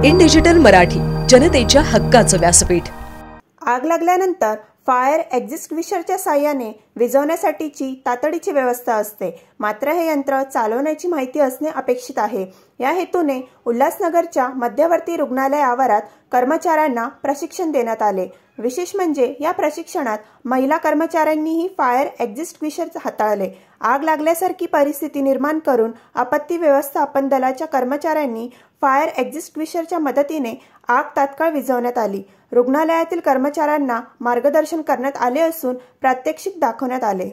In digital Marathi, जनतेच्या हक्काचं व्यासपीठ। आग लागल्यानंतर फायर एक्झिस्टिंग्विशरच्या साहाय्याने विझवण्यासाठीची तातडीची व्यवस्था असते। मात्र हे यंत्र चालवण्याची माहिती असणे अपेक्षित आहे। या हेतूने उल्हासनगरच्या मध्यवर्ती रुग्णालय आवारात कर्मचाऱ्यांना प्रशिक्षण देण्यात आले। विशेष म्हणजे या प्रशिक्षणात महिला कर्मचाऱ्यांनीही फायर एक्झिस्टिंग्विशर हाताळले। आग लागल्यासारखी परिस्थिती निर्माण करून आपत्ती व्यवस्थापन दलाच्या कर्मचाऱ्यांनी फायर एक्झिस्टिंग्विशरच्या मदतीने आग तात्काळ विझवण्यात आली। रुग्णालयातील कर्मचाऱ्यांना मार्गदर्शन करण्यात आले असून प्रात्यक्षिक दाखवण्यात आले।